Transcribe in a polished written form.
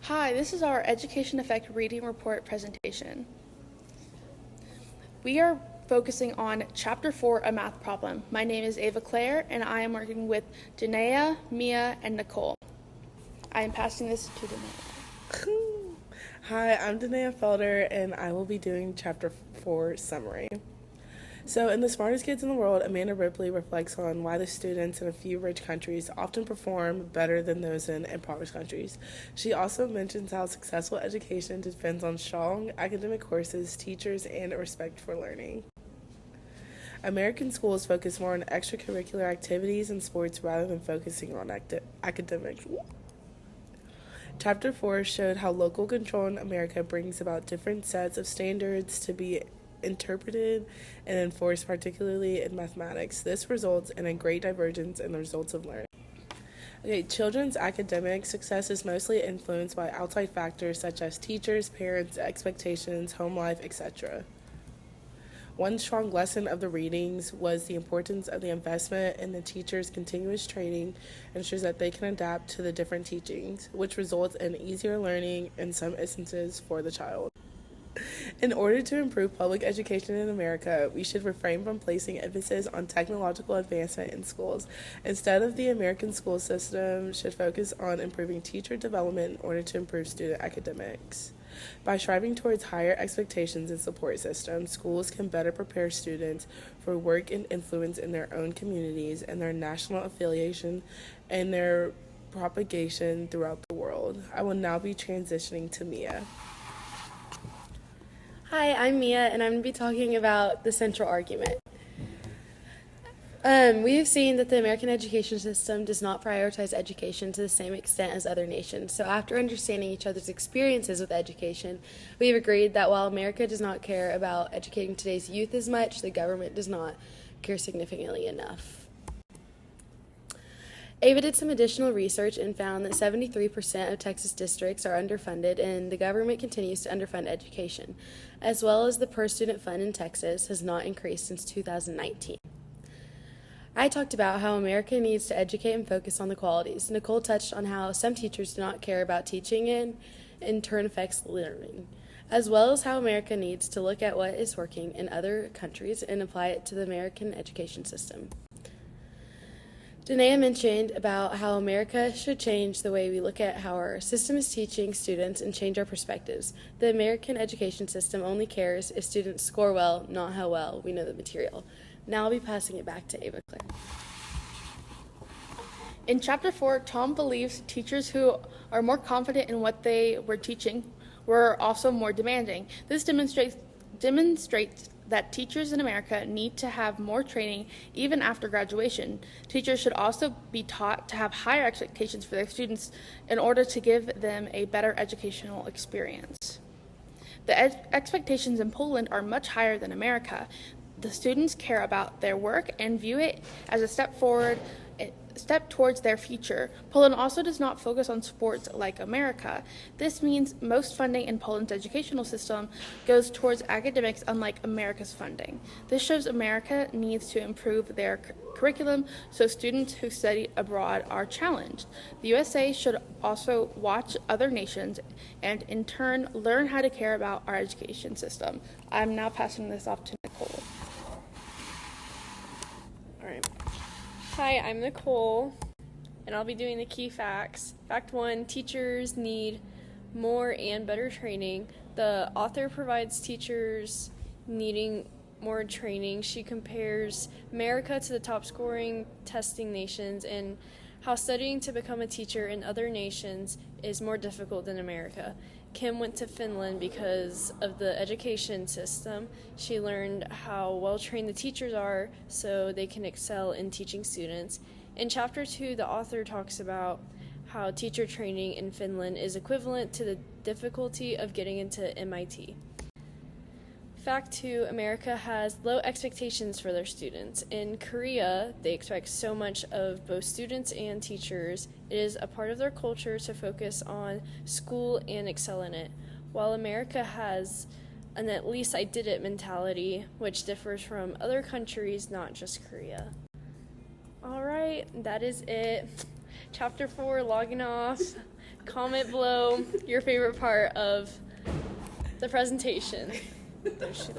Hi, this is our Education Effect Reading Report presentation. We are focusing on Chapter 4, A Math Problem. My name is Ava Claire, and I am working with Janaea, Mia, and Nicole. I am passing this to Janaea. Hi, I'm Danae Felder, and I will be doing Chapter 4 summary. So, in The Smartest Kids in the World, Amanda Ripley reflects on why the students in a few rich countries often perform better than those in impoverished countries. She also mentions how successful education depends on strong academic courses, teachers, and a respect for learning. American schools focus more on extracurricular activities and sports rather than focusing on academics. Chapter 4 showed how local control in America brings about different sets of standards to be interpreted and enforced, particularly in mathematics. This results in a great divergence in the results of learning. Okay, children's academic success is mostly influenced by outside factors such as teachers, parents, expectations, home life, etc. One strong lesson of the readings was the importance of the investment in the teacher's continuous training ensures that they can adapt to the different teachings, which results in easier learning in some instances for the child. In order to improve public education in America, we should refrain from placing emphasis on technological advancement in schools. Instead of the American school system should focus on improving teacher development in order to improve student academics. By striving towards higher expectations and support systems, schools can better prepare students for work and influence in their own communities and their national affiliation and their propagation throughout the world. I will now be transitioning to Mia. Hi, I'm Mia, and I'm going to be talking about the central argument. We have seen that the American education system does not prioritize education to the same extent as other nations. So after understanding each other's experiences with education, we have agreed that while America does not care about educating today's youth as much, the government does not care significantly enough. Ava did some additional research and found that 73% of Texas districts are underfunded, and the government continues to underfund education, as well as the per-student fund in Texas has not increased since 2019. I talked about how America needs to educate and focus on the qualities. Nicole touched on how some teachers do not care about teaching and in turn affects learning, as well as how America needs to look at what is working in other countries and apply it to the American education system. Janaea mentioned about how America should change the way we look at how our system is teaching students and change our perspectives. The American education system only cares if students score well, not how well we know the material. Now I'll be passing it back to Ava Claire. In Chapter 4, Tom believes teachers who are more confident in what they were teaching were also more demanding. This demonstrates that teachers in America need to have more training even after graduation. Teachers should also be taught to have higher expectations for their students in order to give them a better educational experience. The expectations in Poland are much higher than America. The students care about their work and view it as a step towards their future. Poland also does not focus on sports like America. This means most funding in Poland's educational system goes towards academics, unlike America's funding. This shows America needs to improve their curriculum so students who study abroad are challenged. The USA should also watch other nations and in turn learn how to care about our education system. I'm now passing this off to Nicole. All right. Hi, I'm Nicole, and I'll be doing the key facts. Fact 1, teachers need more and better training. The author provides teachers needing more training. She compares America to the top scoring testing nations and how studying to become a teacher in other nations is more difficult than America. Kim went to Finland because of the education system. She learned how well-trained the teachers are so they can excel in teaching students. In Chapter 2, the author talks about how teacher training in Finland is equivalent to the difficulty of getting into MIT. Fact 2, America has low expectations for their students. In Korea, they expect so much of both students and teachers. It is a part of their culture to focus on school and excel in it, while America has an at least I did it mentality, which differs from other countries, not just Korea. All right, that is it. Chapter 4, logging off. comment below your favorite part of the presentation. There she